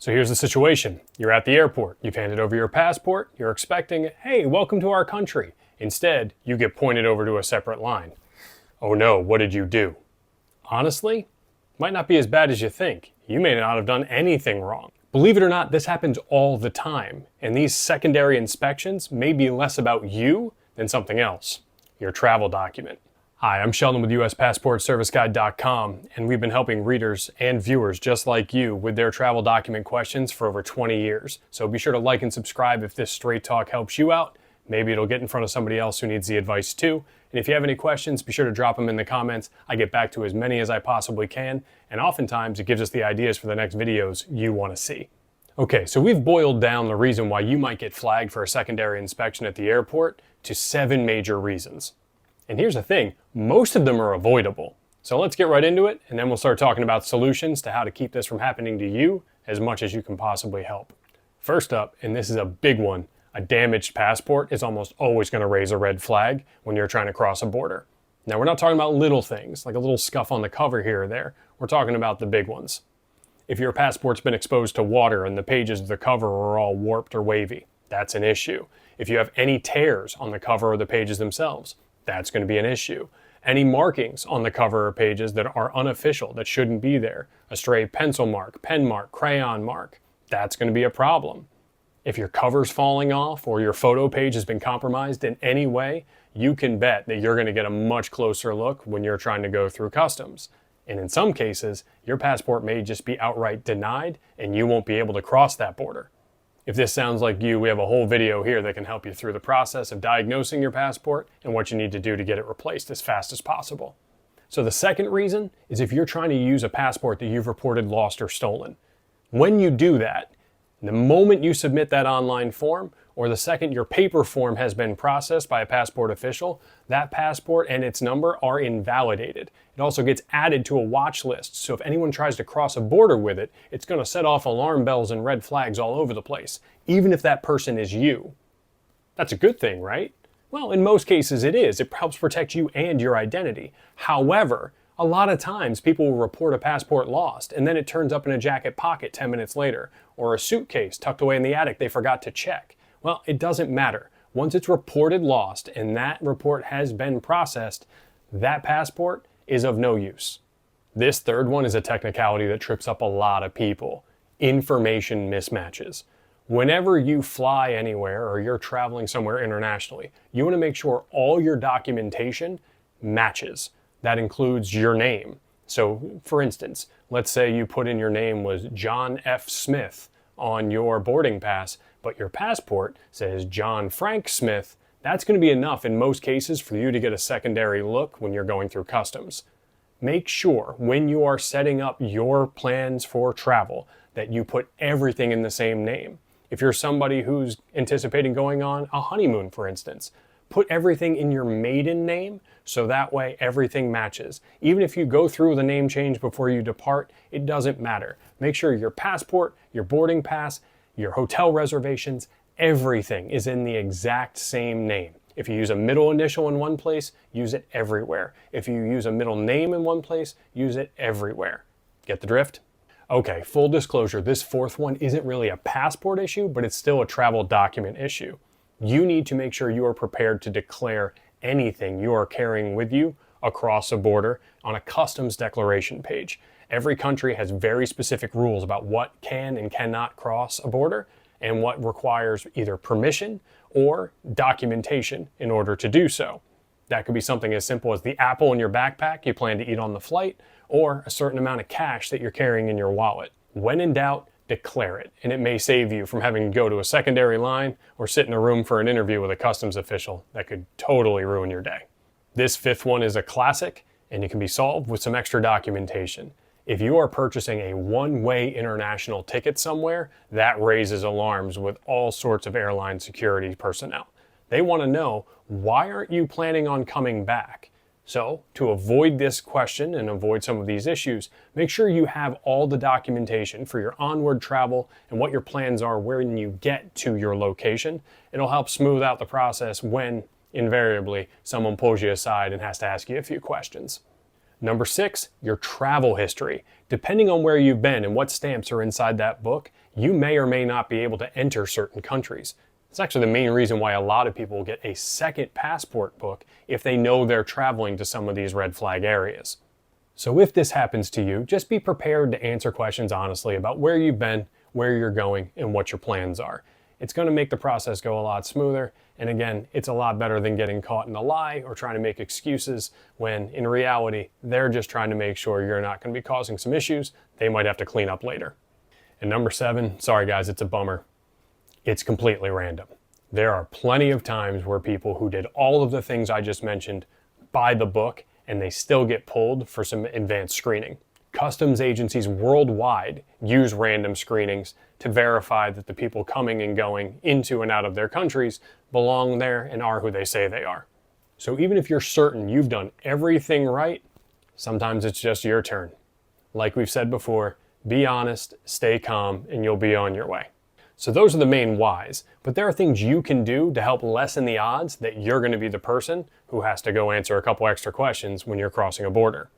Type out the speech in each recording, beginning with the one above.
So here's the situation. You're at the airport. You've handed over your passport. You're expecting, hey, welcome to our country. Instead, you get pointed over to a separate line. Oh no, what did you do? Honestly, might not be as bad as you think. You may not have done anything wrong. Believe it or not, this happens all the time. And these secondary inspections may be less about you than something else. Your travel document. Hi, I'm Sheldon with USPassportServiceGuide.com, and we've been helping readers and viewers just like you with their travel document questions for over 20 years. So be sure to like and subscribe if this straight talk helps you out. Maybe it'll get in front of somebody else who needs the advice too. And if you have any questions, be sure to drop them in the comments. I get back to as many as I possibly can, and oftentimes it gives us the ideas for the next videos you want to see. Okay, so we've boiled down the reason why you might get flagged for a secondary inspection at the airport to 7 major reasons. And here's the thing, most of them are avoidable. So let's get right into it, and then we'll start talking about solutions to how to keep this from happening to you as much as you can possibly help. First up, and this is a big one, a damaged passport is almost always going to raise a red flag when you're trying to cross a border. Now, we're not talking about little things, like a little scuff on the cover here or there. We're talking about the big ones. If your passport's been exposed to water and the pages of the cover are all warped or wavy, that's an issue. If you have any tears on the cover or the pages themselves, that's going to be an issue. Any markings on the cover or pages that are unofficial, that shouldn't be there, a stray pencil mark, pen mark, crayon mark, that's going to be a problem. If your cover's falling off or your photo page has been compromised in any way, you can bet that you're going to get a much closer look when you're trying to go through customs. And in some cases, your passport may just be outright denied and you won't be able to cross that border. If this sounds like you, we have a whole video here that can help you through the process of diagnosing your passport and what you need to do to get it replaced as fast as possible. So the second reason is if you're trying to use a passport that you've reported lost or stolen. When you do that, the moment you submit that online form, or the second your paper form has been processed by a passport official, that passport and its number are invalidated. It also gets added to a watch list, so if anyone tries to cross a border with it, it's going to set off alarm bells and red flags all over the place, even if that person is you. That's a good thing, right? Well, in most cases it is. It helps protect you and your identity. However, a lot of times people will report a passport lost and then it turns up in a jacket pocket 10 minutes later, or a suitcase tucked away in the attic they forgot to check. Well, it doesn't matter. Once it's reported lost and that report has been processed, that passport is of no use. This third one is a technicality that trips up a lot of people. Information mismatches. Whenever you fly anywhere or you're traveling somewhere internationally, you want to make sure all your documentation matches. That includes your name. So, for instance, let's say you put in your name was John F. Smith on your boarding pass, but your passport says John Frank Smith. That's going to be enough in most cases for you to get a secondary look when you're going through customs. Make sure when you are setting up your plans for travel that you put everything in the same name. If you're somebody who's anticipating going on a honeymoon, for instance, put everything in your maiden name so that way everything matches. Even if you go through the name change before you depart, it doesn't matter. Make sure your passport, your boarding pass, your hotel reservations, everything is in the exact same name. If you use a middle initial in one place, use it everywhere. If you use a middle name in one place, use it everywhere. Get the drift? Okay, full disclosure, this fourth one isn't really a passport issue, but it's still a travel document issue. You need to make sure you are prepared to declare anything you are carrying with you across a border on a customs declaration page. Every country has very specific rules about what can and cannot cross a border and what requires either permission or documentation in order to do so. That could be something as simple as the apple in your backpack you plan to eat on the flight, or a certain amount of cash that you're carrying in your wallet. When in doubt, declare it, and it may save you from having to go to a secondary line or sit in a room for an interview with a customs official that could totally ruin your day. This fifth one is a classic, and it can be solved with some extra documentation. If you are purchasing a one-way international ticket somewhere, that raises alarms with all sorts of airline security personnel. They want to know, why aren't you planning on coming back? So, to avoid this question and avoid some of these issues, make sure you have all the documentation for your onward travel and what your plans are when you get to your location. It'll help smooth out the process when, invariably, someone pulls you aside and has to ask you a few questions. Number 6, your travel history. Depending on where you've been and what stamps are inside that book, you may or may not be able to enter certain countries. It's actually the main reason why a lot of people get a second passport book if they know they're traveling to some of these red flag areas. So if this happens to you, just be prepared to answer questions honestly about where you've been, where you're going, and what your plans are. It's going to make the process go a lot smoother, and again, it's a lot better than getting caught in a lie or trying to make excuses when in reality, they're just trying to make sure you're not going to be causing some issues they might have to clean up later. And number 7, sorry guys, it's a bummer. It's completely random. There are plenty of times where people who did all of the things I just mentioned buy the book and they still get pulled for some advanced screening. Customs agencies worldwide use random screenings to verify that the people coming and going into and out of their countries belong there and are who they say they are. So even if you're certain you've done everything right, sometimes it's just your turn. Like we've said before, be honest, stay calm, and you'll be on your way. So those are the main whys, but there are things you can do to help lessen the odds that you're going to be the person who has to go answer a couple extra questions when you're crossing a border.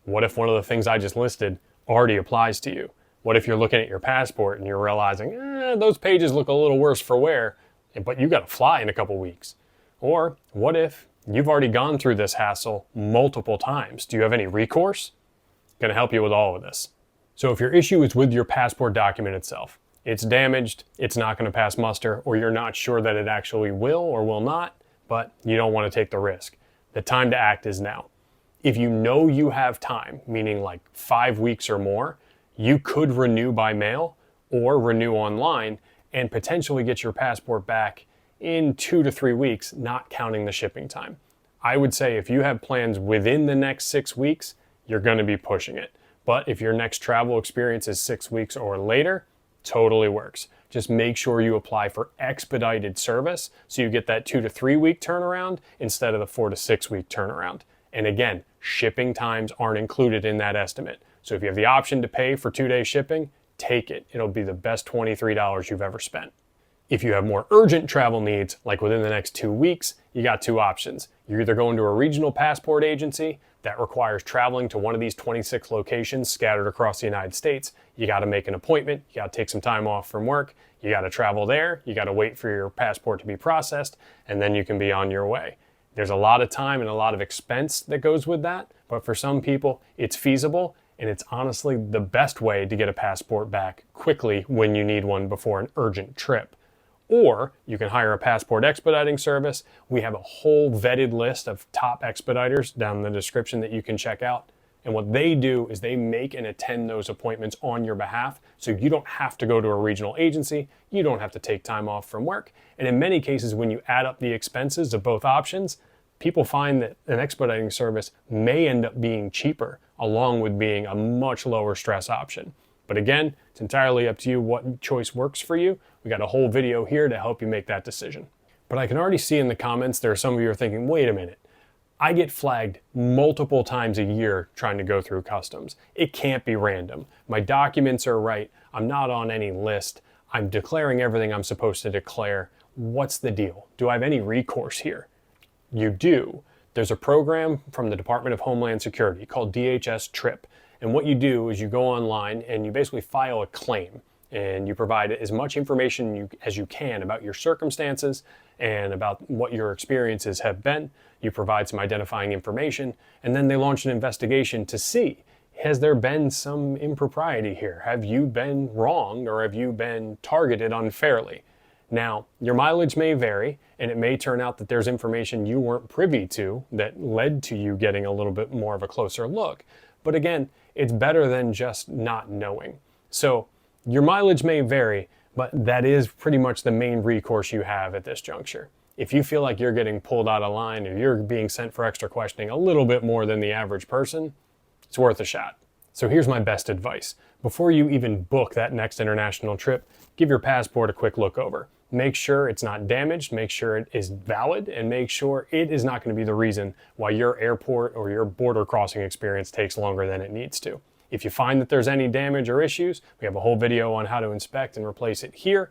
What if one of the things I just listed already applies to you? What if you're looking at your passport and you're realizing, those pages look a little worse for wear, but you got to fly in a couple weeks? Or what if you've already gone through this hassle multiple times? Do you have any recourse? Going to help you with all of this. So if your issue is with your passport document itself, it's damaged, it's not going to pass muster, or you're not sure that it actually will or will not, but you don't want to take the risk. The time to act is now. If you know you have time, meaning like 5 weeks or more, you could renew by mail or renew online and potentially get your passport back in 2 to 3 weeks, not counting the shipping time. I would say if you have plans within the next 6 weeks, you're going to be pushing it. But if your next travel experience is 6 weeks or later, totally works. Just make sure you apply for expedited service so you get that 2 to 3 week turnaround instead of the 4 to 6 week turnaround. And again, shipping times aren't included in that estimate. So if you have the option to pay for 2-day shipping, take it. It'll be the best $23 you've ever spent. If you have more urgent travel needs, like within the next 2 weeks, you got 2 options. You're either going to a regional passport agency that requires traveling to one of these 26 locations scattered across the United States. You got to make an appointment. You got to take some time off from work. You got to travel there. You got to wait for your passport to be processed, and then you can be on your way. There's a lot of time and a lot of expense that goes with that, but for some people, it's feasible, and it's honestly the best way to get a passport back quickly when you need one before an urgent trip. Or you can hire a passport expediting service. We have a whole vetted list of top expediters down in the description that you can check out. And what they do is they make and attend those appointments on your behalf, so you don't have to go to a regional agency, you don't have to take time off from work. And in many cases, when you add up the expenses of both options, people find that an expediting service may end up being cheaper, along with being a much lower stress option. But again, it's entirely up to you what choice works for you. We got a whole video here to help you make that decision. But I can already see in the comments there are some of you are thinking, wait a minute, I get flagged multiple times a year trying to go through customs. It can't be random. My documents are right. I'm not on any list. I'm declaring everything I'm supposed to declare. What's the deal? Do I have any recourse here? You do. There's a program from the Department of Homeland Security called DHS TRIP. And what you do is you go online and you basically file a claim, and you provide as much information as you can about your circumstances and about what your experiences have been. You provide some identifying information, and then they launch an investigation to see, has there been some impropriety here? Have you been wronged, or have you been targeted unfairly? Now, your mileage may vary, and it may turn out that there's information you weren't privy to that led to you getting a little bit more of a closer look. But again, it's better than just not knowing. So your mileage may vary, but that is pretty much the main recourse you have at this juncture. If you feel like you're getting pulled out of line or you're being sent for extra questioning a little bit more than the average person, it's worth a shot. So here's my best advice. Before you even book that next international trip, give your passport a quick look over. Make sure it's not damaged, make sure it is valid, and make sure it is not going to be the reason why your airport or your border crossing experience takes longer than it needs to. If you find that there's any damage or issues, we have a whole video on how to inspect and replace it here.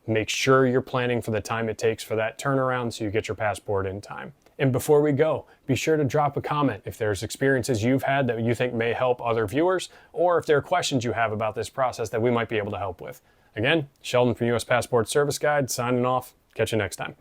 Make sure you're planning for the time it takes for that turnaround so you get your passport in time. And before we go, be sure to drop a comment if there's experiences you've had that you think may help other viewers, or if there are questions you have about this process that we might be able to help with. Again, Sheldon from US Passport Service Guide, signing off. Catch you next time.